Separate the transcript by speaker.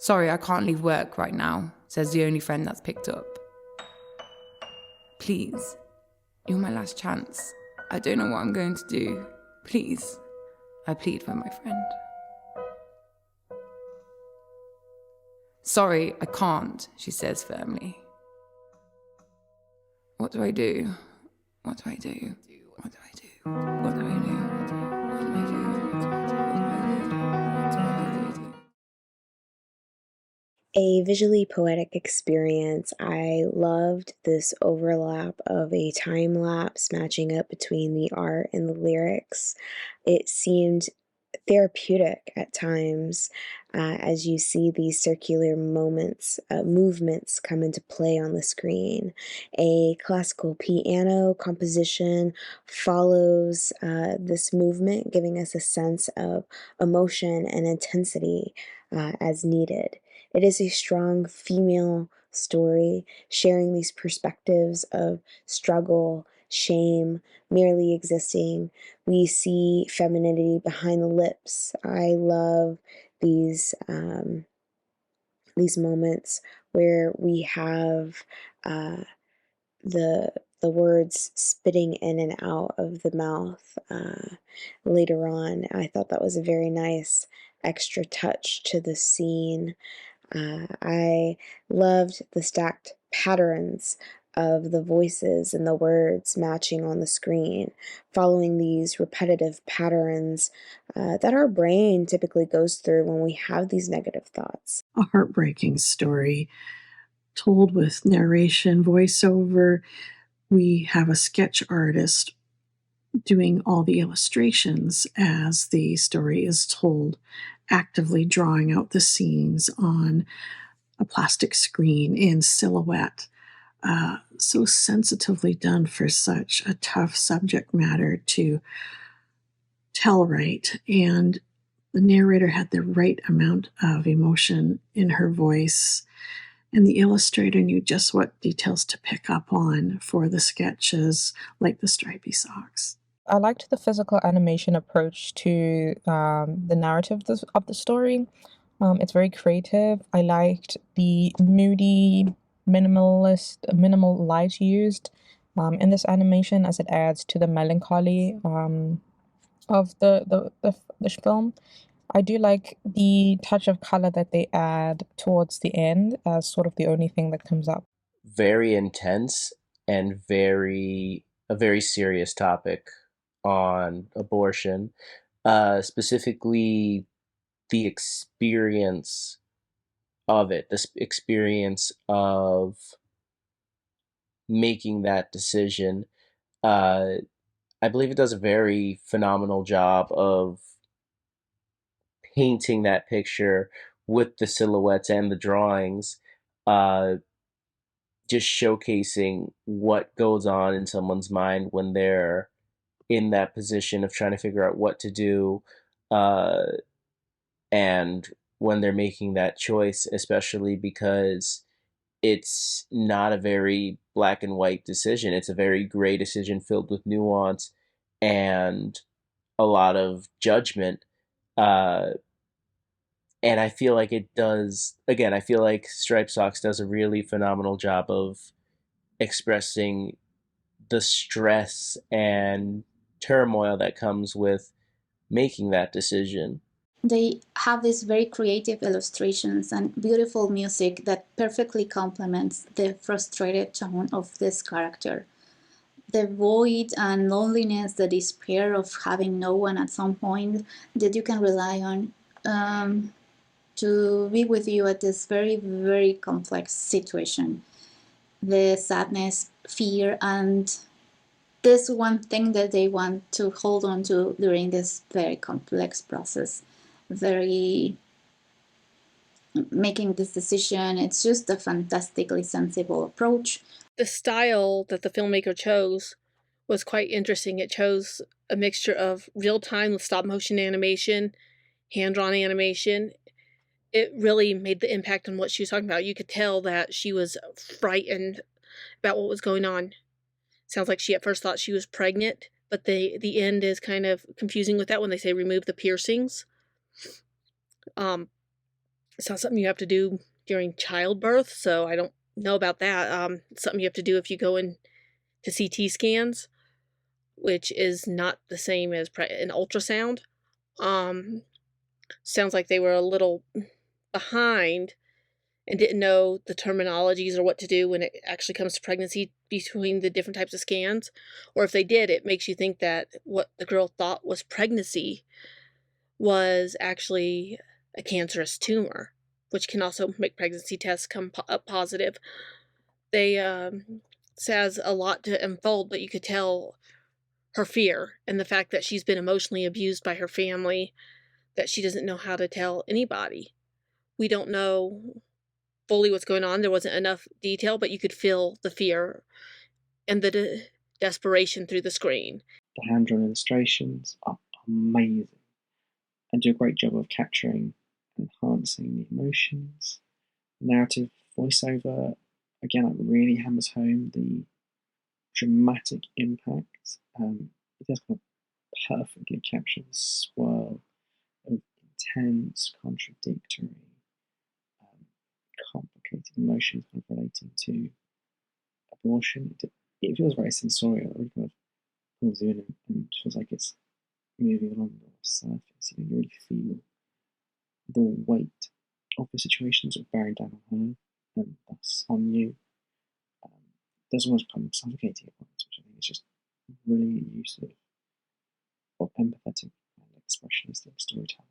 Speaker 1: Sorry, I can't leave work right now, says the only friend that's picked up. Please, you're my last chance. I don't know what I'm going to do. Please, I plead for my friend. Sorry, I can't, she says firmly. What do I do? What do I do? What do I do? What do I do? What do I do? What do I do? What do I do?
Speaker 2: A visually poetic experience. I loved this overlap of a time lapse matching up between the art and the lyrics. It seemed therapeutic at times as you see these circular movements come into play on the screen. A classical piano composition follows this movement, giving us a sense of emotion and intensity as needed. It is a strong female story sharing these perspectives of struggle, shame, merely existing. We see femininity behind the lips. I love these moments where we have the words spitting in and out of the mouth later on. I thought that was a very nice extra touch to the scene. I loved the stacked patterns of the voices and the words matching on the screen, following these repetitive patterns that our brain typically goes through when we have these negative thoughts.
Speaker 3: A heartbreaking story told with narration, voiceover. We have a sketch artist doing all the illustrations as the story is told, actively drawing out the scenes on a plastic screen in silhouette. So sensitively done for such a tough subject matter to tell right. And the narrator had the right amount of emotion in her voice. And the illustrator knew just what details to pick up on for the sketches, like the Stripey Socks.
Speaker 4: I liked the physical animation approach to the narrative of the story. It's very creative. I liked the moody, minimal light used in this animation as it adds to the melancholy of the film. I do like the touch of color that they add towards the end as sort of the only thing that comes up.
Speaker 5: Very intense and a very serious topic on abortion, specifically the experience of it, this experience of making that decision. I believe it does a very phenomenal job of painting that picture with the silhouettes and the drawings, just showcasing what goes on in someone's mind when they're in that position of trying to figure out what to do, and when they're making that choice, especially because it's not a very black and white decision. It's a very gray decision filled with nuance and a lot of judgment. And I feel like I feel like Striped Socks does a really phenomenal job of expressing the stress and turmoil that comes with making that decision.
Speaker 6: They have these very creative illustrations and beautiful music that perfectly complements the frustrated tone of this character. The void and loneliness, the despair of having no one at some point that you can rely on to be with you at this very, very complex situation. The sadness, fear, and this one thing that they want to hold on to during this very complex process. Making this decision, it's just a fantastically sensible approach.
Speaker 7: The style that the filmmaker chose was quite interesting. It chose a mixture of real-time with stop-motion animation, hand-drawn animation. It really made the impact on what she was talking about. You could tell that she was frightened about what was going on. Sounds like she at first thought she was pregnant, but the end is kind of confusing with that when they say remove the piercings. It's not something you have to do during childbirth, so I don't know about that. It's something you have to do if you go in to CT scans, which is not the same as an ultrasound. Sounds like they were a little behind and didn't know the terminologies or what to do when it actually comes to pregnancy between the different types of scans. Or if they did, it makes you think that what the girl thought was pregnancy was actually a cancerous tumor, which can also make pregnancy tests come up positive. They says a lot to unfold, but you could tell her fear and the fact that she's been emotionally abused by her family, that she doesn't know how to tell anybody. We don't know fully what's going on. There wasn't enough detail, but you could feel the fear and the desperation through the screen.
Speaker 8: The hand-drawn illustrations are amazing and do a great job of capturing and enhancing the emotions. Narrative voiceover, again, it really hammers home the dramatic impact. It does kind of perfectly capture the swirl of intense, contradictory, complicated emotions kind of relating to abortion. It feels very sensorial. It really kind of pulls you in and feels like it's moving along the surface. You really feel the weight of the situation sort of bearing down on her and thus on you. There's almost kind of suffocating at points, which I think is just brilliant use of empathetic and expressionistic storytelling.